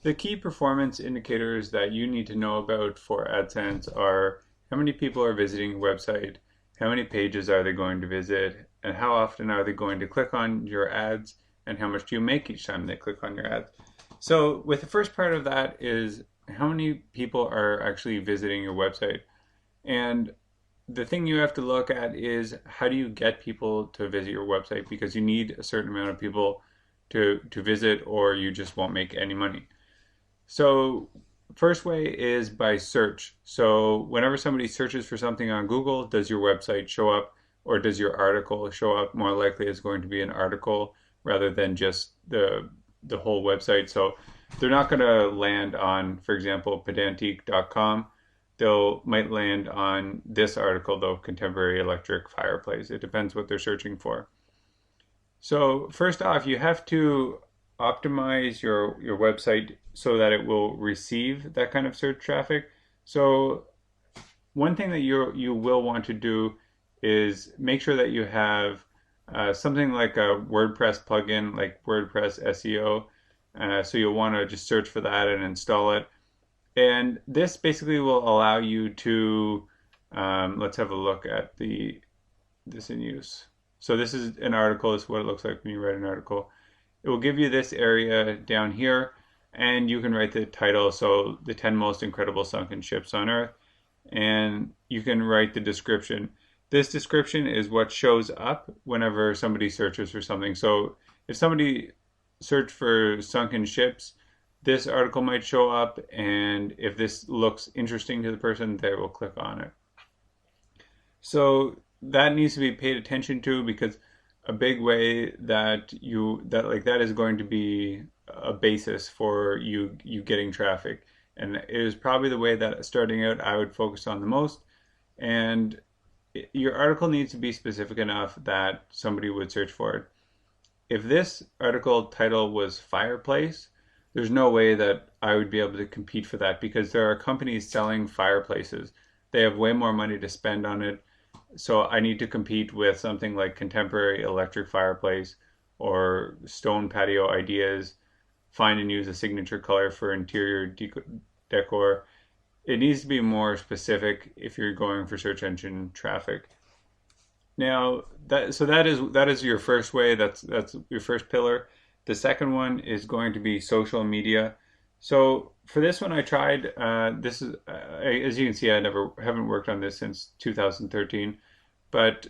The key performance indicators that you need to know about for AdSense are how many people are visiting your website, how many pages are they going to visit, and how often are they going to click on your ads, and how much do you make each time they click on your ads. So with the first part of that is how many people are actually visiting your website. And the thing you have to look at is how do you get people to visit your website, because you need a certain amount of people to visit or you just won't make any money. So first way is by search. So whenever somebody searches for something on Google, does your website show up or does your article show up? More likely it's going to be an article rather than just the whole website. So they're not going to land on, for example, pedantique.com. They'll might land on this article though, contemporary electric fireplace. It depends what they're searching for. So first off, you have to optimize your website so that it will receive that kind of search traffic. So one thing that you will want to do is make sure that you have something like a WordPress plugin, like WordPress SEO. So you'll want to just search for that and install it. And this basically will allow you to, let's have a look at this in use. So this is an article. This is what it looks like when you write an article. It will give you this area down here, and you can write the title, so the 10 most incredible sunken ships on Earth, and you can write the description. This description is what shows up whenever somebody searches for something. So if somebody searched for sunken ships, this article might show up, and if this looks interesting to the person, they will click on it. So that needs to be paid attention to, because a big way that that is going to be a basis for you getting traffic, and it is probably the way that starting out I would focus on the most. And your article needs to be specific enough that somebody would search for it. If this article title was fireplace, there's no way that I would be able to compete for that, because there are companies selling fireplaces. They have way more money to spend on it. So I need to compete with something like contemporary electric fireplace or stone patio ideas, find and use a signature color for interior decor. It needs to be more specific if you're going for search engine traffic. Now that is your first way. That's your first pillar. The second one is going to be social media. So for this one, I tried. This is as you can see, I haven't worked on this since 2013, but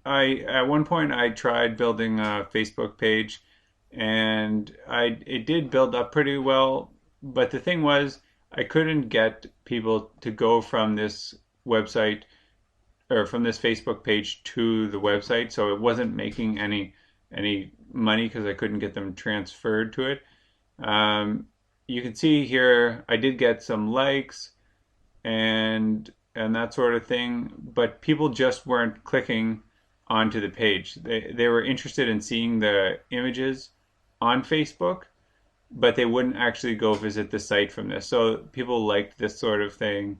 at one point I tried building a Facebook page, and it did build up pretty well. But the thing was, I couldn't get people to go from this website or from this Facebook page to the website, so it wasn't making any money because I couldn't get them transferred to it. You can see here I did get some likes and that sort of thing, but people just weren't clicking onto the page. They were interested in seeing the images on Facebook, but they wouldn't actually go visit the site from this. So people liked this sort of thing,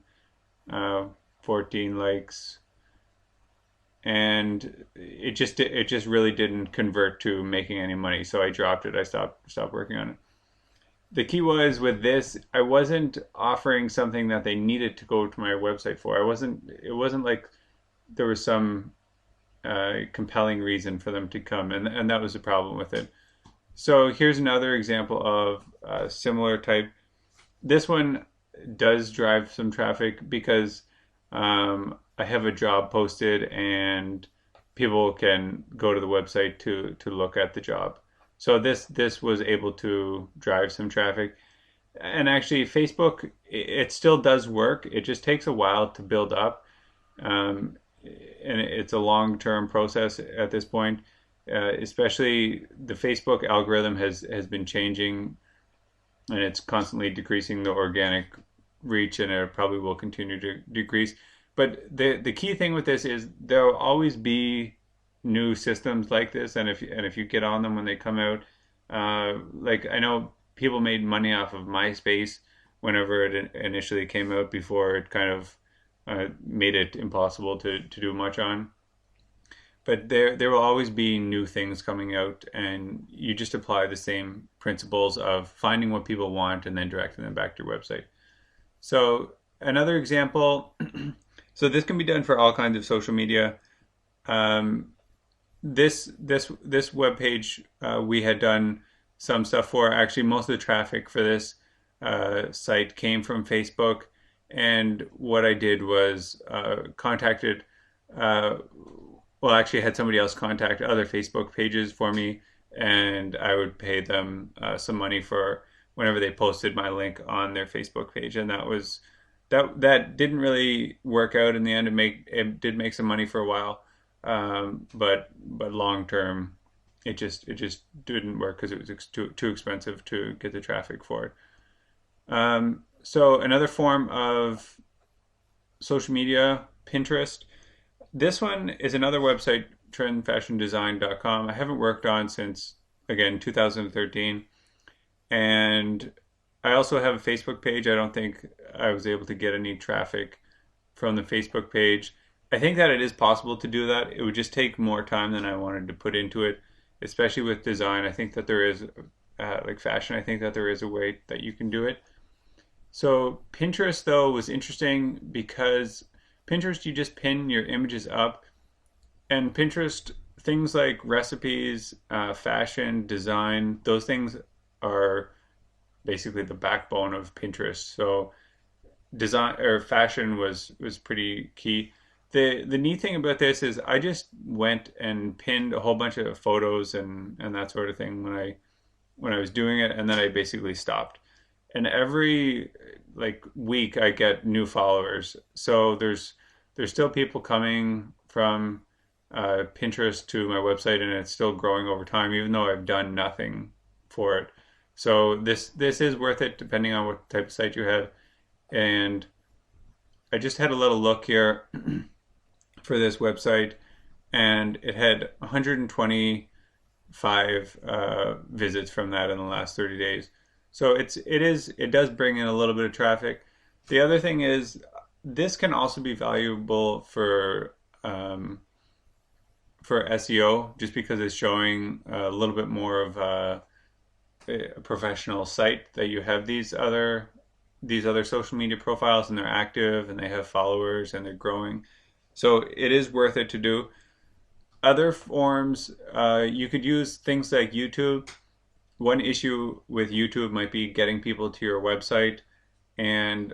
14 likes, and it just really didn't convert to making any money. So I dropped it. I stopped working on it. The key was with this, I wasn't offering something that they needed to go to my website for. It wasn't like there was some compelling reason for them to come, and that was the problem with it. So here's another example of a similar type. This one does drive some traffic because I have a job posted and people can go to the website to look at the job. So this was able to drive some traffic. And actually Facebook, it still does work. It just takes a while to build up. And it's a long-term process at this point. Especially the Facebook algorithm has been changing, and it's constantly decreasing the organic reach, and it probably will continue to decrease. But the key thing with this is there will always be new systems like this, and if you get on them when they come out, like I know people made money off of MySpace whenever it initially came out, before it kind of made it impossible to do much on. but there will always be new things coming out, and you just apply the same principles of finding what people want and then directing them back to your website. So another example, so this can be done for all kinds of social media. Um, this web page we had done some stuff for. Actually, most of the traffic for this site came from Facebook, and what I did was contacted. Well, actually, I had somebody else contact other Facebook pages for me, and I would pay them some money for whenever they posted my link on their Facebook page, and that didn't really work out in the end. It did make some money for a while, but long term, it just didn't work because it was too expensive to get the traffic for it. So another form of social media, Pinterest. This one is another website, trendfashiondesign.com. I haven't worked on since, again, 2013. And I also have a Facebook page. I don't think I was able to get any traffic from the Facebook page. I think that it is possible to do that. It would just take more time than I wanted to put into it, especially with design. I think that there is, like fashion, I think that there is a way that you can do it. So Pinterest, though, was interesting because Pinterest, you just pin your images up, and Pinterest, things like recipes, fashion, design, those things are basically the backbone of Pinterest. So design or fashion was pretty key. The neat thing about this is I just went and pinned a whole bunch of photos and that sort of thing when I was doing it, and then I basically stopped. And every like week I get new followers. So there's still people coming from Pinterest to my website, and it's still growing over time, even though I've done nothing for it. So this is worth it depending on what type of site you have. And I just had a little look here for this website, and it had 125 visits from that in the last 30 days. So it does bring in a little bit of traffic. The other thing is this can also be valuable for SEO, just because it's showing a little bit more of a professional site, that you have these other social media profiles and they're active and they have followers and they're growing. So it is worth it to do. Other forms, you could use things like YouTube. One issue with YouTube might be getting people to your website, and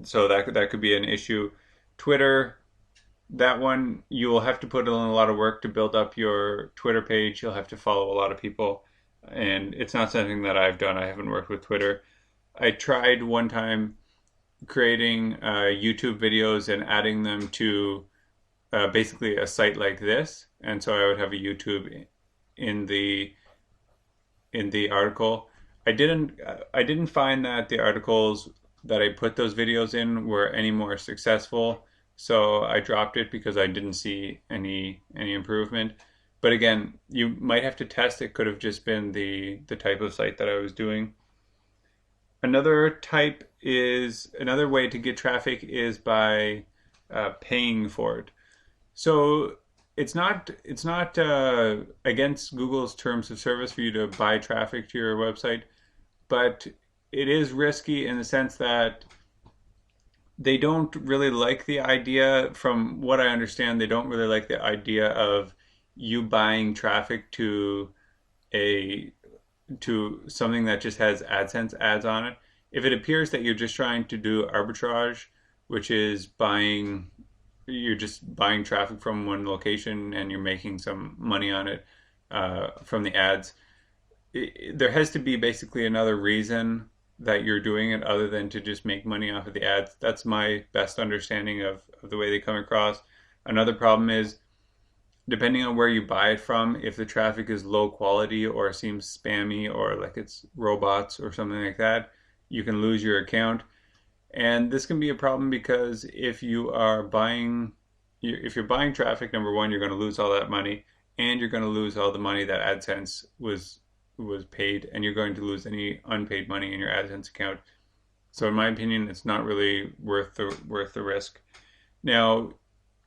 so that could be an issue. Twitter, that one you will have to put in a lot of work to build up your Twitter page. You'll have to follow a lot of people, and it's not something that I've done. I haven't worked with Twitter. I tried one time creating YouTube videos and adding them to basically a site like this, and so I would have a YouTube in the article. I didn't find that the articles that I put those videos in were any more successful, so I dropped it because I didn't see any improvement. But again, you might have to test. It could have just been the type of site that I was doing. Another way to get traffic is by paying for it. So it's not against Google's terms of service for you to buy traffic to your website, but it is risky in the sense that they don't really like the idea. From what I understand, they don't really like the idea of you buying traffic to something that just has AdSense ads on it. If it appears that you're just trying to do arbitrage, which is you're just buying traffic from one location and you're making some money on it from the ads, there has to be basically another reason that you're doing it other than to just make money off of the ads. That's my best understanding of the way they come across. Another problem is, depending on where you buy it from, if the traffic is low quality or seems spammy or like it's robots or something like that, you can lose your account. And this can be a problem because if you're buying traffic, number one, you're going to lose all that money, and you're going to lose all the money that AdSense was paid, and you're going to lose any unpaid money in your AdSense account. So in my opinion, it's not really worth the risk. Now,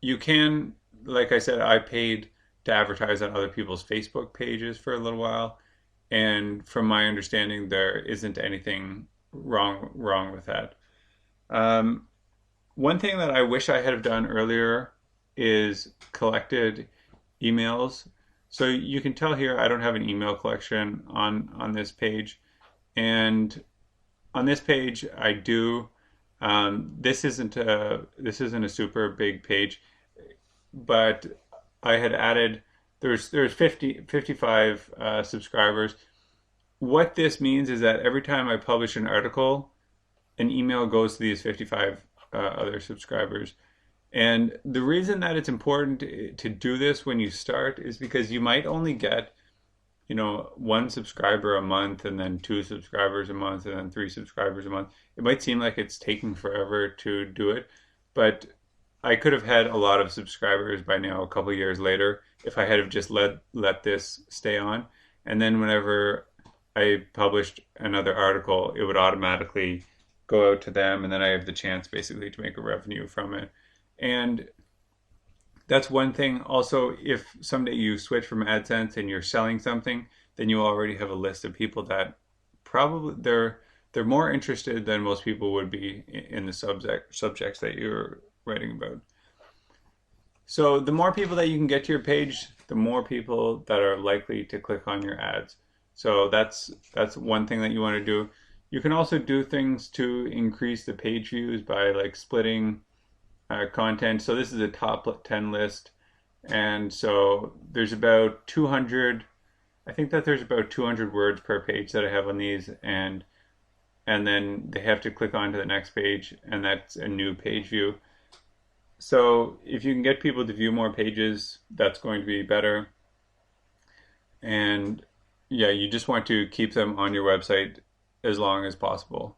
you can, like I said, I paid to advertise on other people's Facebook pages for a little while. And from my understanding, there isn't anything wrong with that. Um, One thing that I wish I had done earlier is collected emails. So you can tell here I don't have an email collection on this page, and on this page I do. This isn't a super big page, but I had added there's 55 subscribers. What this means is that every time I publish an article, an email goes to these 55 other subscribers. And the reason that it's important to do this when you start is because you might only get, one subscriber a month, and then two subscribers a month, and then three subscribers a month. It might seem like it's taking forever to do it, but I could have had a lot of subscribers by now, a couple of years later, if I had have just let this stay on. And then whenever I published another article, it would automatically go out to them, and then I have the chance basically to make a revenue from it. And that's one thing. Also, if someday you switch from AdSense and you're selling something, then you already have a list of people that probably they're more interested than most people would be in the subjects that you're writing about. So the more people that you can get to your page, the more people that are likely to click on your ads. So that's one thing that you want to do. You can also do things to increase the page views by like splitting content. So this is a top 10 list, and so there's about 200. I think that there's about 200 words per page that I have on these, and then they have to click on to the next page, and that's a new page view. So if you can get people to view more pages, that's going to be better. And yeah, you just want to keep them on your website as long as possible.